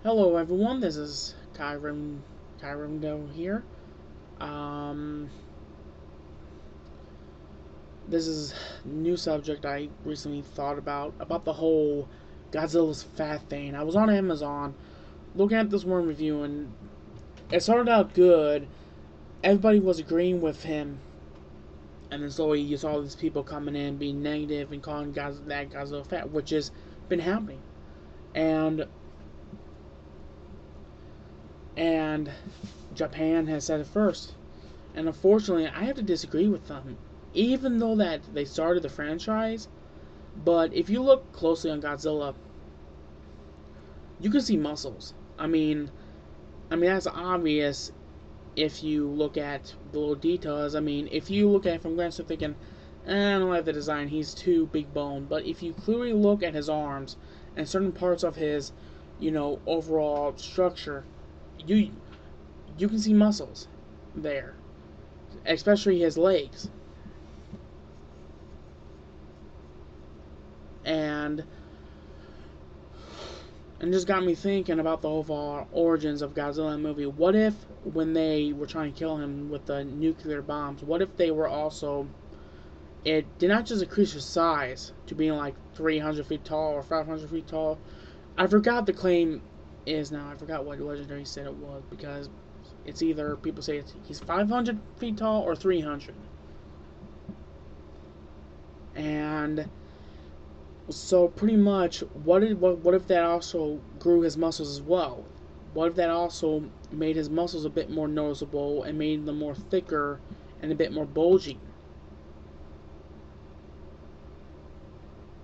Hello everyone, this is Kyrimdo here. Um, this is a new subject I recently thought about the whole Godzilla's fat thing. I was on Amazon looking at this one review and it started out good. Everybody was agreeing with him, and then slowly you saw these people coming in being negative and calling Godzilla fat, which has been happening. And and Japan has said it first. And unfortunately, I have to disagree with them. Even though that they started the franchise, but if you look closely on Godzilla, you can see muscles. I mean that's obvious if you look at the little details. I mean, if you look at it from glance, you're thinking, I don't like the design. He's too big boned. But if you clearly look at his arms and certain parts of his, overall structure, you you can see muscles there, especially his legs. And just got me thinking about the overall origins of Godzilla movie. What if, when they were trying to kill him with the nuclear bombs, what if they were also, it did not just increase his size to being like 300 feet tall or 500 feet tall. I forgot the claim is now. I forgot what legendary said it was, because it's either people say he's 500 feet tall or 300. And so pretty much, what if that also grew his muscles as well? What if that also made his muscles a bit more noticeable and made them more thicker and a bit more bulgy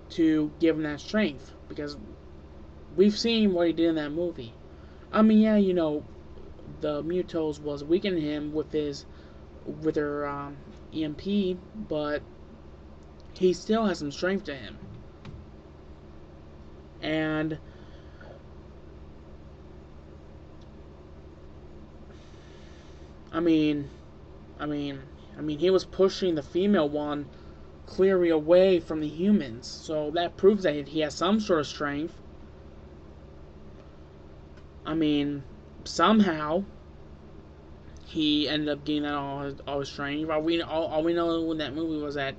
to give him that strength? Because we've seen what he did in that movie. I mean, yeah, the Mutos was weakening him with their EMP, but he still has some strength to him. And I mean, he was pushing the female one clearly away from the humans, so that proves that he has some sort of strength. I mean, somehow he ended up getting that all his strength. All we know in that movie was that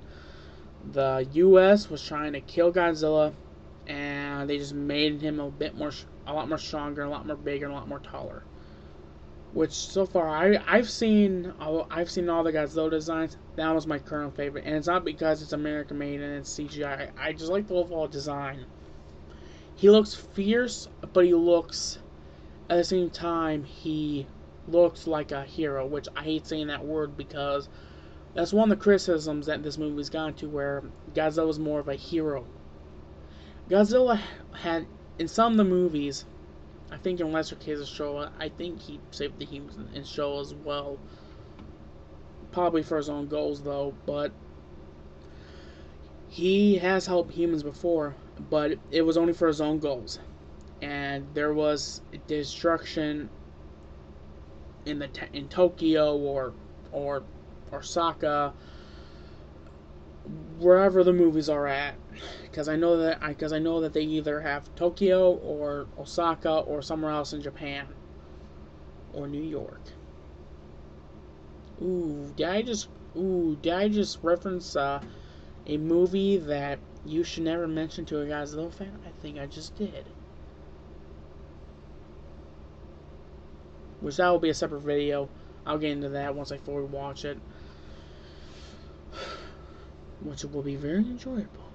the U.S. was trying to kill Godzilla, and they just made him a lot more stronger, a lot more bigger, and a lot more taller. Which so far I've seen all the Godzilla designs. That was my current favorite, and it's not because it's American made and it's CGI. I just like the overall design. He looks fierce, but he looks, at the same time, he looks like a hero. Which I hate saying that word, because that's one of the criticisms that this movie's gone to, where Godzilla was more of a hero. Godzilla had, in some of the movies, I think in lesser cases Showa, I think he saved the humans in Showa as well. Probably for his own goals though, but he has helped humans before, but it was only for his own goals. And there was destruction in Tokyo or Osaka, wherever the movies are at, because I know that they either have Tokyo or Osaka or somewhere else in Japan or New York. Did I just reference a movie that you should never mention to a Godzilla fan? I think I just did. Which that will be a separate video. I'll get into that once I fully watch it, which will be very enjoyable.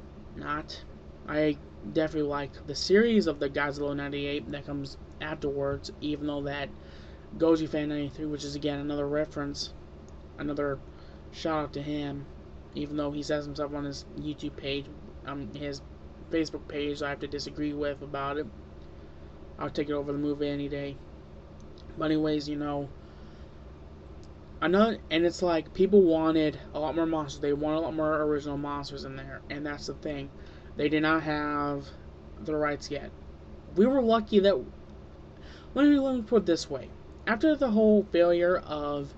I definitely like the series of the Godzilla 98 that comes afterwards, even though that Goji Fan 93, which is again another reference, another shout out to him, even though he says himself on his YouTube page, his Facebook page, I have to disagree with about it. I'll take it over the movie any day. But anyways, another, and it's like people wanted a lot more monsters. They want a lot more original monsters in there, and that's the thing. They did not have the rights yet. We were lucky that. Let me put it this way. After the whole failure of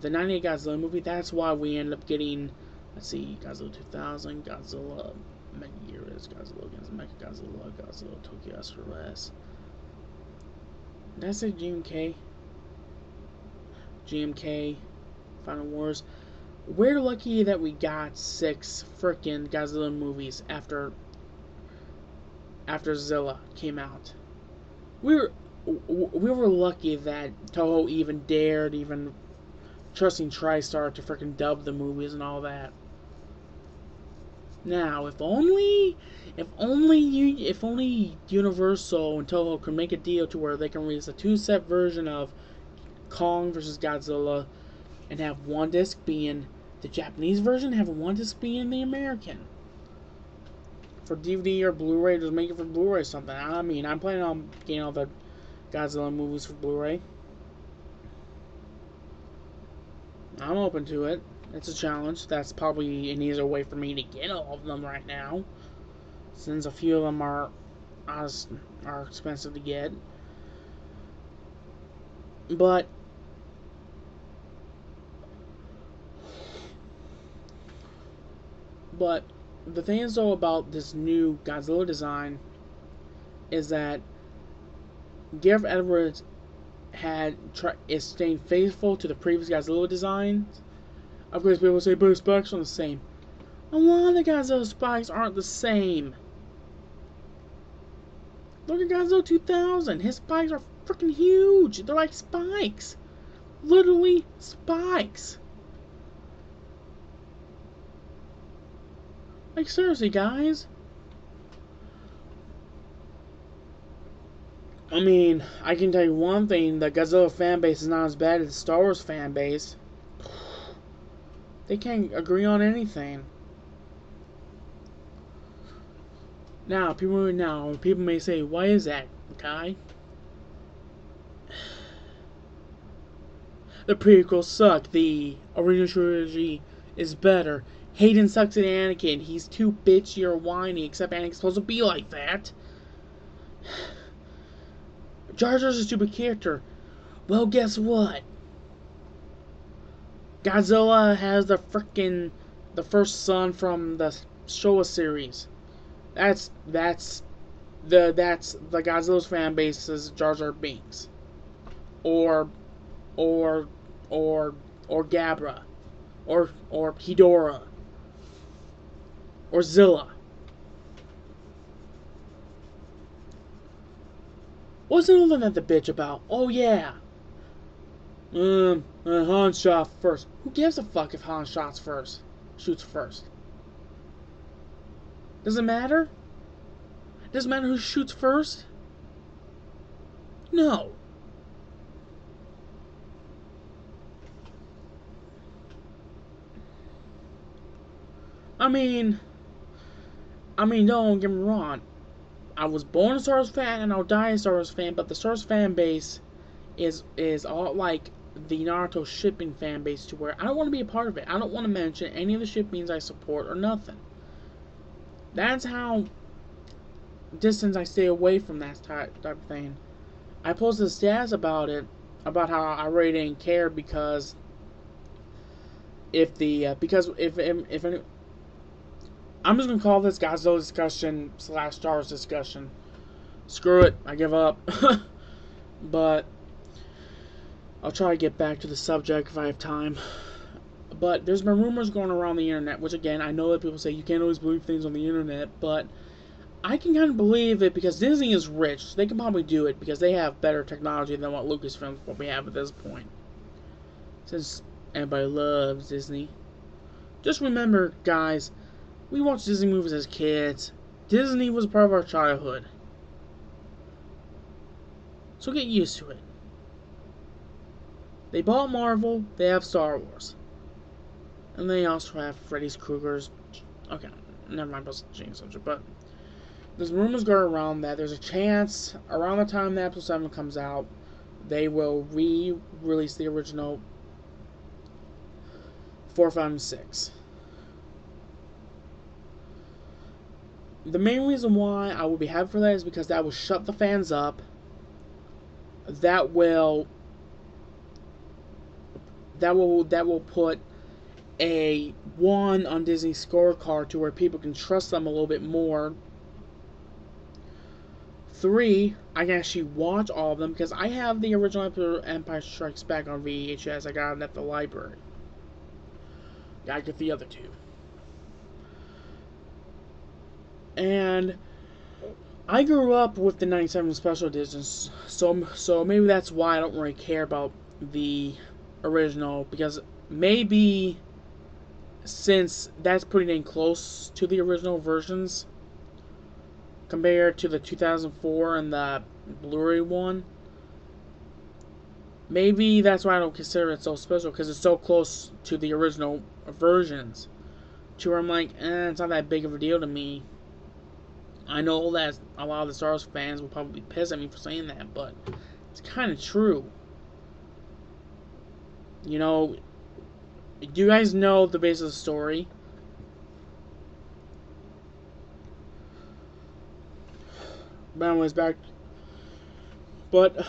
the 98 Godzilla movie, that's why we ended up getting, let's see, Godzilla 2000, Godzilla Megaguirus, Godzilla against Mechagodzilla, Godzilla Tokyo SRS. Did I say GMK? GMK, Final Wars. We're lucky that we got 6 frickin' Godzilla movies after Zilla came out. We were lucky that Toho even dared even trusting TriStar to frickin' dub the movies and all that. Now, if only Universal and Toho could make a deal to where they can release a 2-set version of Kong vs. Godzilla and have one disc being the Japanese version, have one disc being the American. For DVD or Blu-ray, just make it for Blu-ray or something. I mean, I'm planning on getting all the Godzilla movies for Blu-ray. I'm open to it. It's a challenge. That's probably an easier way for me to get all of them right now, since a few of them are expensive to get. But the thing is though about this new Godzilla design is that Gareth Edwards is staying faithful to the previous Godzilla designs. Of course, people say, but his spikes aren't the same. A lot of the Godzilla spikes aren't the same. Look at Godzilla 2000. His spikes are freaking huge. They're like spikes. Literally spikes. Like, seriously, guys. I mean, I can tell you one thing. The Godzilla fanbase is not as bad as the Star Wars fanbase. They can't agree on anything. Now, people may say, why is that, Kai? The prequels suck. The original trilogy is better. Hayden sucks at Anakin. He's too bitchy or whiny, except Anakin's supposed to be like that. Jar Jar's a stupid character. Well, guess what? Godzilla has the first son from the Showa series. That's the Godzilla's fan base's Jar Jar Binks, or Gabra, or Hedorah, or Zilla. What's another that the bitch about? Oh yeah. Han shot first. Who gives a fuck if Han shoots first? Does it matter? Does it matter who shoots first? No. I mean, don't get me wrong. I was born a Star Wars fan and I'll die a Star Wars fan, but the Star Wars fan base is all like the Naruto shipping fan base, to where I don't want to be a part of it. I don't want to mention any of the shippings I support or nothing. That's how distant I stay away from that type of thing. I posted a status about it, about how I really didn't care because if any, I'm just gonna call this Godzilla discussion / Star Wars discussion. Screw it, I give up. But I'll try to get back to the subject if I have time. But there's been rumors going around the internet, which again, I know that people say you can't always believe things on the internet, but I can kind of believe it because Disney is rich. So they can probably do it because they have better technology than what what we have at this point. Since everybody loves Disney. Just remember, guys, we watched Disney movies as kids. Disney was a part of our childhood. So get used to it. They bought Marvel, they have Star Wars. And they also have Freddy's Krueger's. Okay, never mind about the change subject, but there's rumors going around that there's a chance around the time that Episode 7 comes out, they will re-release the original 4, 5, and 6. The main reason why I would be happy for that is because that will shut the fans up. That will put a 1 on Disney's scorecard to where people can trust them a little bit more 3, I can actually watch all of them because I have the original Empire Strikes Back on VHS. I got it at the library. I get the other 2. And I grew up with the 97 special editions, so maybe that's why I don't really care about the original, because maybe since that's pretty dang close to the original versions compared to the 2004 and the Blu-ray one, maybe that's why I don't consider it so special, because it's so close to the original versions, to where I'm like, it's not that big of a deal to me. I know that a lot of the Star Wars fans will probably be pissed at me for saying that, but it's kind of true. You know, do you guys know the base of the story? But anyways, back. But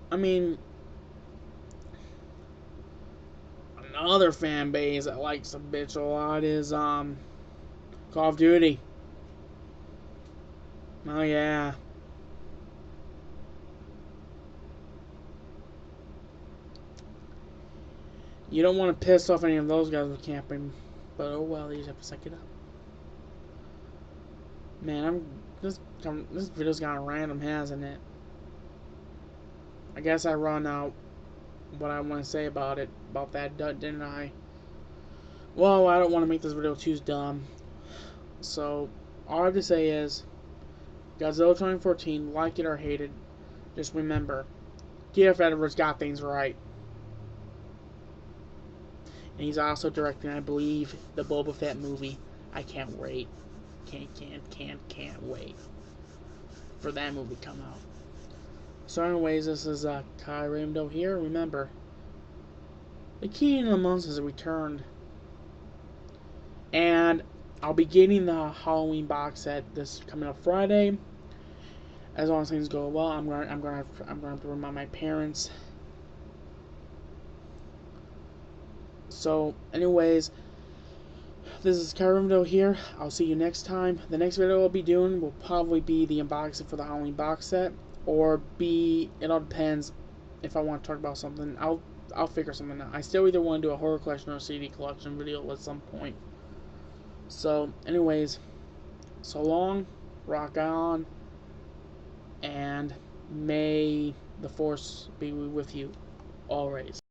I mean, another fan base that likes the bitch a lot is Call of Duty. Oh yeah. You don't want to piss off any of those guys with camping, but oh well, you just have to suck it up. Man, this video's gone random, hasn't it? I guess I run out what I want to say about that, didn't I? Well, I don't want to make this video too dumb. So, all I have to say is, Godzilla 2014, like it or hate it, just remember, Gareth Edwards got things right. And he's also directing, I believe, the Boba Fett movie. I can't wait. Can't wait for that movie to come out. So anyways, this is Kai Ramdo here. Remember, the King of the Monsters has returned. And I'll be getting the Halloween box set this coming up Friday. As long as things go well, I'm going to have to remind my parents. So, anyways, this is Karimdo here. I'll see you next time. The next video I'll be doing will probably be the unboxing for the Halloween box set, or it all depends if I want to talk about something. I'll figure something out. I still either want to do a horror collection or a CD collection video at some point. So, anyways, so long, rock on, and may the Force be with you always.